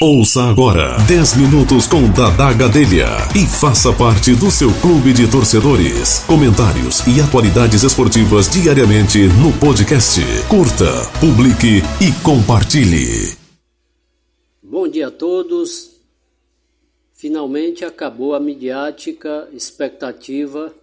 Ouça agora 10 minutos com Dadá Gadelha e faça parte do seu clube de torcedores. Comentários e atualidades esportivas diariamente no podcast. Curta, publique e compartilhe. Bom dia a todos. Finalmente acabou a midiática expectativa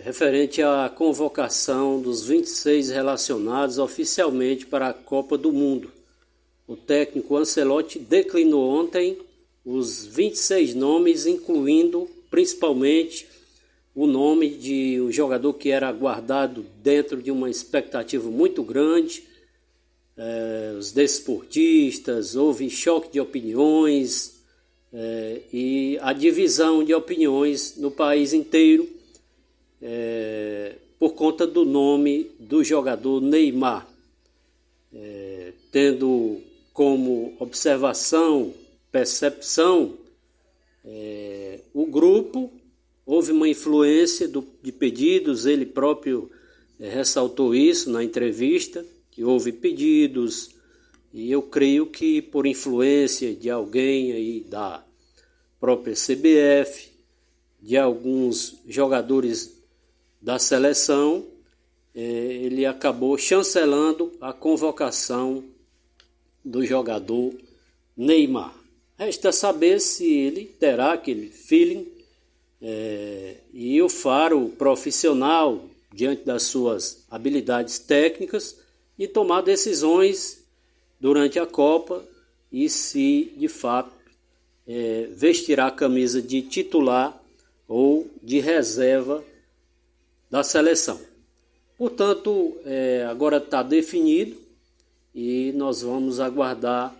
referente à convocação dos 26 relacionados oficialmente para a Copa do Mundo. O técnico Ancelotti declinou ontem os 26 nomes, incluindo principalmente o nome de um jogador que era aguardado dentro de uma expectativa muito grande. Os desportistas, houve choque de opiniões e a divisão de opiniões no país inteiro por conta do nome do jogador Neymar, tendo como observação, percepção, o grupo. Houve uma influência de pedidos, ele próprio ressaltou isso na entrevista, que houve pedidos, e eu creio que por influência de alguém aí da própria CBF, de alguns jogadores da seleção, ele acabou chancelando a convocação do jogador Neymar. Resta saber se ele terá aquele feeling e o faro profissional diante das suas habilidades técnicas de tomar decisões durante a Copa e se de fato vestirá a camisa de titular ou de reserva da seleção. Portanto, agora está definido e nós vamos aguardar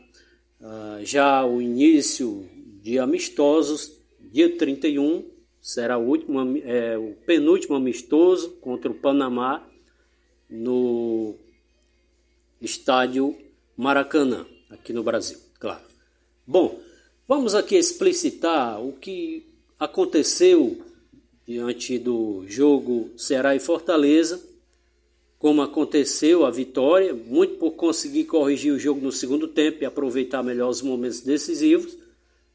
já o início de amistosos. Dia 31 será o penúltimo amistoso contra o Panamá no estádio Maracanã, aqui no Brasil, claro. Bom, vamos aqui explicitar o que aconteceu diante do jogo Ceará e Fortaleza, como aconteceu a vitória, muito por conseguir corrigir o jogo no segundo tempo e aproveitar melhor os momentos decisivos. O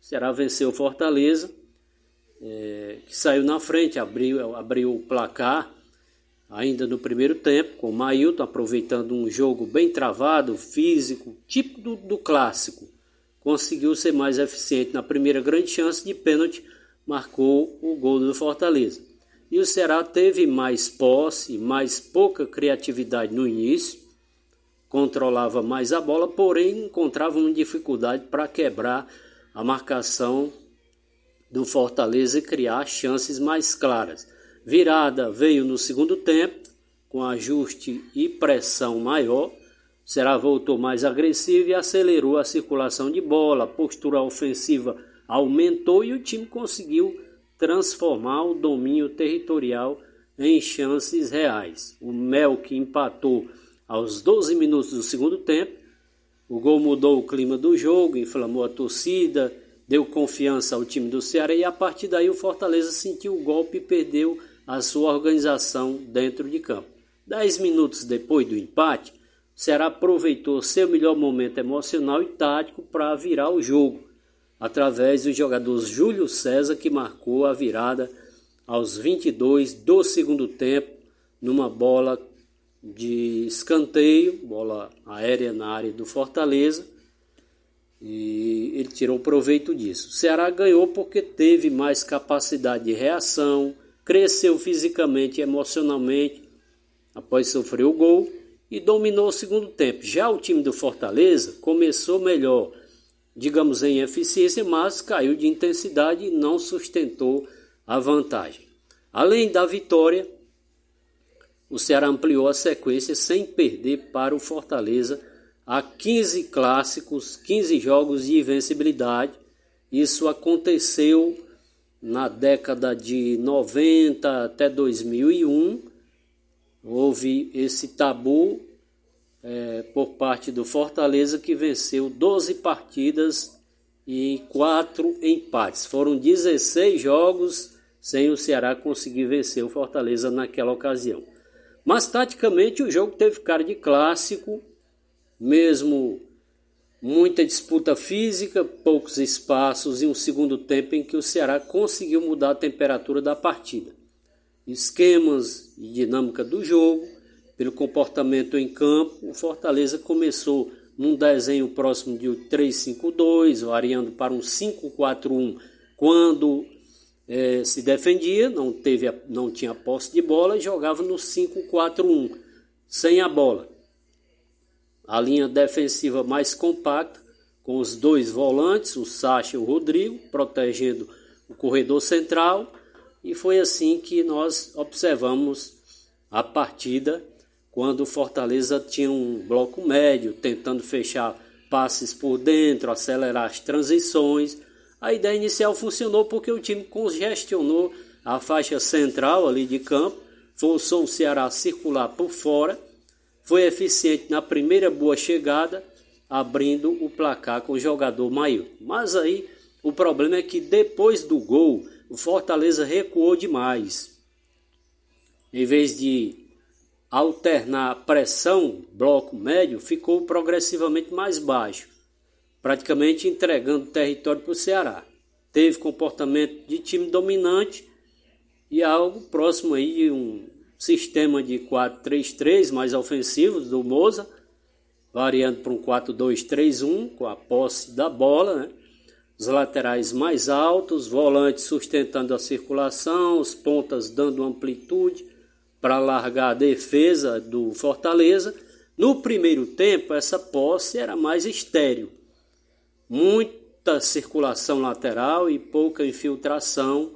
Ceará venceu o Fortaleza, que saiu na frente, abriu o placar ainda no primeiro tempo, com o Mailton aproveitando um jogo bem travado, físico, típico do clássico. Conseguiu ser mais eficiente na primeira grande chance de pênalti, marcou o gol do Fortaleza. E o Ceará teve mais posse, mais pouca criatividade no início, controlava mais a bola, porém encontrava uma dificuldade para quebrar a marcação do Fortaleza e criar chances mais claras. Virada veio no segundo tempo, com ajuste e pressão maior. O Ceará voltou mais agressivo e acelerou a circulação de bola, a postura ofensiva aumentou e o time conseguiu transformar o domínio territorial em chances reais. O Melk empatou aos 12 minutos do segundo tempo. O gol mudou o clima do jogo, inflamou a torcida, deu confiança ao time do Ceará e a partir daí o Fortaleza sentiu o golpe e perdeu a sua organização dentro de campo. 10 minutos depois do empate, o Ceará aproveitou seu melhor momento emocional e tático para virar o jogo, através do jogador Júlio César, que marcou a virada aos 22 do segundo tempo, numa bola de escanteio, bola aérea na área do Fortaleza, e ele tirou proveito disso. O Ceará ganhou porque teve mais capacidade de reação, cresceu fisicamente e emocionalmente após sofrer o gol e dominou o segundo tempo. Já o time do Fortaleza começou melhor, digamos em eficiência, mas caiu de intensidade e não sustentou a vantagem. Além da vitória, o Ceará ampliou a sequência sem perder para o Fortaleza a 15 clássicos, 15 jogos de invencibilidade. Isso aconteceu na década de 90 até 2001. Houve esse tabu por parte do Fortaleza, que venceu 12 partidas e 4 empates. Foram 16 jogos sem o Ceará conseguir vencer o Fortaleza naquela ocasião. Mas taticamente o jogo teve cara de clássico, mesmo muita disputa física, poucos espaços e um segundo tempo em que o Ceará conseguiu mudar a temperatura da partida. Esquemas e dinâmica do jogo, pelo comportamento em campo, o Fortaleza começou num desenho próximo de 3-5-2, variando para um 5-4-1 quando se defendia, não tinha posse de bola e jogava no 5-4-1, sem a bola. A linha defensiva mais compacta, com os dois volantes, o Sacha e o Rodrigo, protegendo o corredor central. E foi assim que nós observamos a partida, quando o Fortaleza tinha um bloco médio, tentando fechar passes por dentro, acelerar as transições. A ideia inicial funcionou porque o time congestionou a faixa central ali de campo, forçou o Ceará a circular por fora, foi eficiente na primeira boa chegada, abrindo o placar com o jogador Maílton. Mas aí o problema é que depois do gol, o Fortaleza recuou demais. Em vez de alternar pressão, bloco médio, ficou progressivamente mais baixo, praticamente entregando território para o Ceará. Teve comportamento de time dominante e algo próximo aí de um sistema de 4-3-3 mais ofensivo do Moza, variando para um 4-2-3-1 com a posse da bola, né? Os laterais mais altos, volantes sustentando a circulação, os pontas dando amplitude para largar a defesa do Fortaleza. No primeiro tempo, essa posse era mais estéril. Muita circulação lateral e pouca infiltração.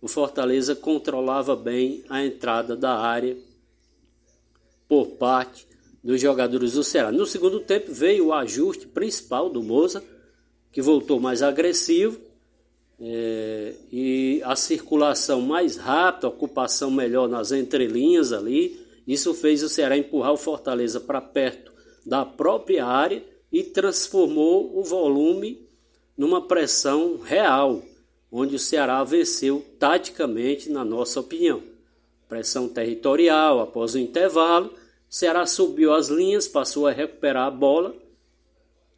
O Fortaleza controlava bem a entrada da área por parte dos jogadores do Ceará. No segundo tempo veio o ajuste principal do Moza, que voltou mais agressivo, e a circulação mais rápida, a ocupação melhor nas entrelinhas ali. Isso fez o Ceará empurrar o Fortaleza para perto da própria área e transformou o volume numa pressão real, onde o Ceará venceu taticamente, na nossa opinião. Pressão territorial, após o intervalo, o Ceará subiu as linhas, passou a recuperar a bola,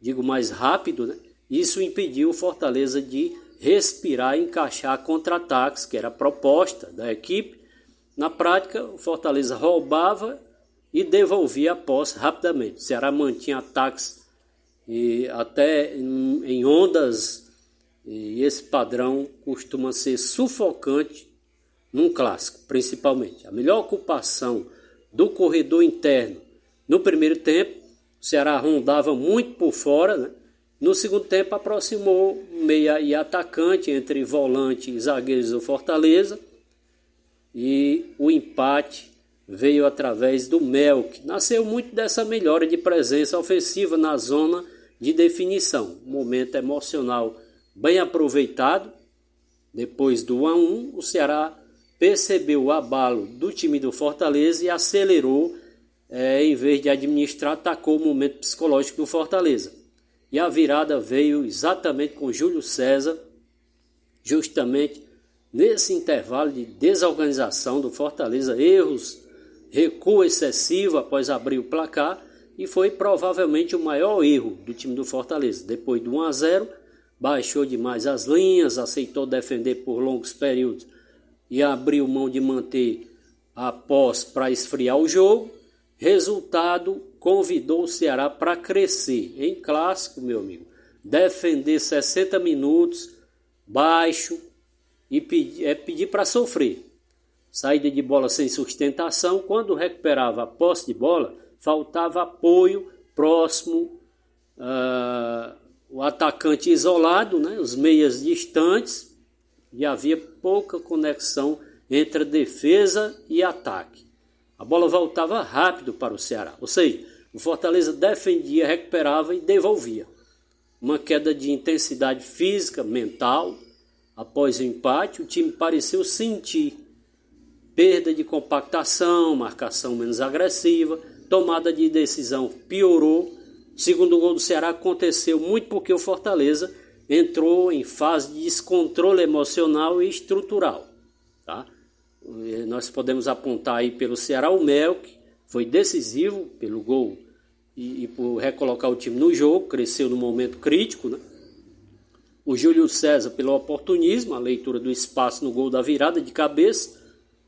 digo mais rápido, né? Isso impediu o Fortaleza de respirar e encaixar contra-ataques, que era a proposta da equipe. Na prática, o Fortaleza roubava e devolvia a posse rapidamente. O Ceará mantinha ataques até em ondas, e esse padrão costuma ser sufocante num clássico, principalmente. A melhor ocupação do corredor interno no primeiro tempo, o Ceará rondava muito por fora, né? No segundo tempo aproximou meia e atacante entre volante e zagueiros do Fortaleza, e o empate veio através do Melk. Nasceu muito dessa melhora de presença ofensiva na zona de definição. Momento emocional bem aproveitado. Depois do 1-1, o Ceará percebeu o abalo do time do Fortaleza e acelerou, em vez de administrar, atacou o momento psicológico do Fortaleza. E a virada veio exatamente com Júlio César, justamente nesse intervalo de desorganização do Fortaleza, erros, recuo excessivo após abrir o placar, e foi provavelmente o maior erro do time do Fortaleza. Depois do 1-0, baixou demais as linhas, aceitou defender por longos períodos e abriu mão de manter a posse para esfriar o jogo. Resultado, convidou o Ceará para crescer. Em clássico, meu amigo, defender 60 minutos, baixo, e pedir para sofrer. Saída de bola sem sustentação. Quando recuperava a posse de bola, faltava apoio próximo, o atacante isolado, né, os meias distantes, e havia pouca conexão entre a defesa e ataque. A bola voltava rápido para o Ceará, ou seja, o Fortaleza defendia, recuperava e devolvia. Uma queda de intensidade física, mental. Após o empate, o time pareceu sentir perda de compactação, marcação menos agressiva, tomada de decisão piorou. O segundo gol do Ceará aconteceu muito porque o Fortaleza entrou em fase de descontrole emocional e estrutural, tá? Nós podemos apontar aí pelo Ceará o Melk, foi decisivo pelo gol e por recolocar o time no jogo, cresceu no momento crítico, né? O Júlio César pelo oportunismo, a leitura do espaço no gol da virada de cabeça.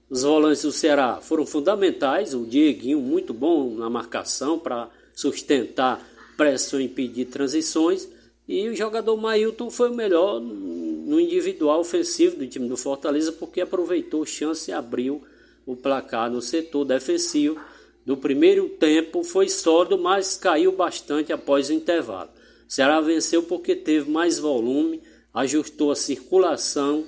Os volantes do Ceará foram fundamentais, o Dieguinho muito bom na marcação para sustentar pressão e impedir transições, e o jogador Mailton foi o melhor no individual ofensivo do time do Fortaleza, porque aproveitou chance e abriu o placar no setor defensivo. Do primeiro tempo foi sólido, mas caiu bastante após o intervalo. O Ceará venceu porque teve mais volume, ajustou a circulação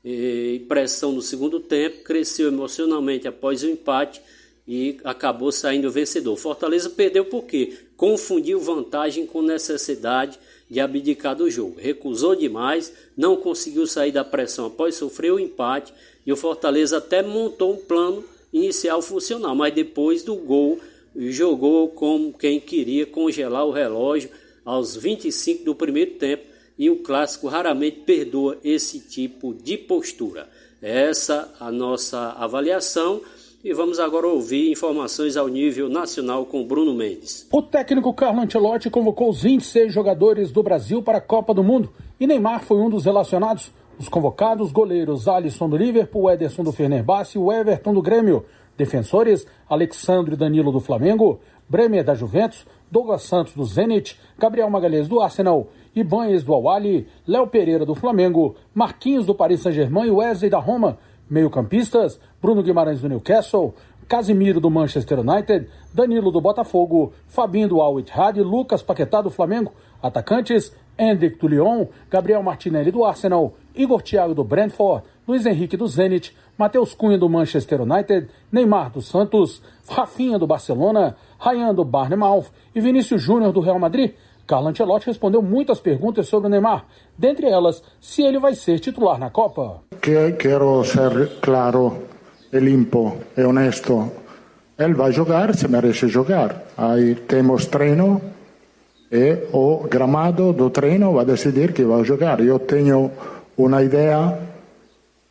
e pressão no segundo tempo, cresceu emocionalmente após o empate e acabou saindo vencedor. Fortaleza perdeu porque confundiu vantagem com necessidade de abdicar do jogo. Recusou demais, não conseguiu sair da pressão após sofrer o empate, e o Fortaleza até montou um plano inicial funcional, mas depois do gol jogou como quem queria congelar o relógio aos 25 do primeiro tempo, e o clássico raramente perdoa esse tipo de postura. Essa a nossa avaliação, e vamos agora ouvir informações ao nível nacional com Bruno Mendes. O técnico Carlo Ancelotti convocou os 26 jogadores do Brasil para a Copa do Mundo e Neymar foi um dos relacionados. Os convocados, goleiros Alisson do Liverpool, Ederson do Fenerbahçe e o Everton do Grêmio. Defensores, Alexandre e Danilo do Flamengo, Bremer da Juventus, Douglas Santos do Zenit, Gabriel Magalhães do Arsenal, Ibañez do Al-Ahly, Léo Pereira do Flamengo, Marquinhos do Paris Saint-Germain e Wesley da Roma. Meio-campistas, Bruno Guimarães do Newcastle, Casimiro do Manchester United, Danilo do Botafogo, Fabinho do Al-Ittihad e Lucas Paquetá do Flamengo. Atacantes, Endrick do Lyon, Gabriel Martinelli do Arsenal, Igor Thiago do Brentford, Luiz Henrique do Zenit, Matheus Cunha do Manchester United, Neymar do Santos, Rafinha do Barcelona, Ryan do Bournemouth e Vinícius Júnior do Real Madrid. Carlo Ancelotti respondeu muitas perguntas sobre o Neymar, dentre elas, se ele vai ser titular na Copa. Quero ser claro e limpo e honesto. Ele vai jogar, se merece jogar. Aí temos treino e o gramado do treino vai decidir que vai jogar. Eu tenho uma ideia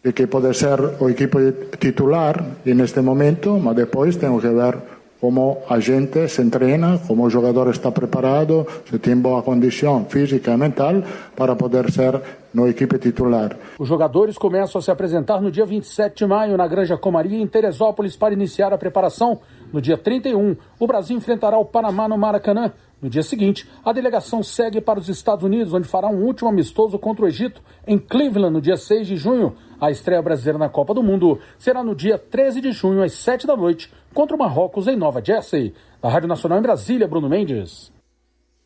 de que pode ser o equipo titular neste momento, mas depois tenho que ver como a gente se entrena, como o jogador está preparado, se tem boa condição física e mental para poder ser no equipe titular. Os jogadores começam a se apresentar no dia 27 de maio na Granja Comaria, em Teresópolis, para iniciar a preparação. No dia 31, o Brasil enfrentará o Panamá no Maracanã. No dia seguinte, a delegação segue para os Estados Unidos, onde fará um último amistoso contra o Egito, em Cleveland, no dia 6 de junho. A estreia brasileira na Copa do Mundo será no dia 13 de junho, às 7 da noite, contra o Marrocos, em Nova Jersey. Da Rádio Nacional em Brasília, Bruno Mendes.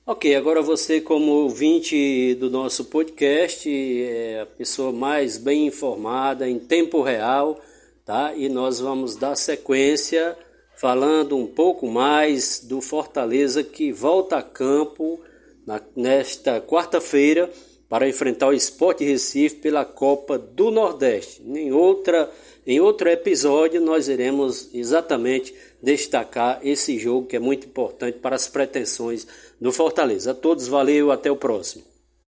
Ok, agora você, como ouvinte do nosso podcast, é a pessoa mais bem informada em tempo real, tá? E nós vamos dar sequência falando um pouco mais do Fortaleza, que volta a campo nesta quarta-feira para enfrentar o Sport Recife pela Copa do Nordeste. Em outro episódio nós iremos exatamente destacar esse jogo que é muito importante para as pretensões do Fortaleza. A todos, valeu, até o próximo.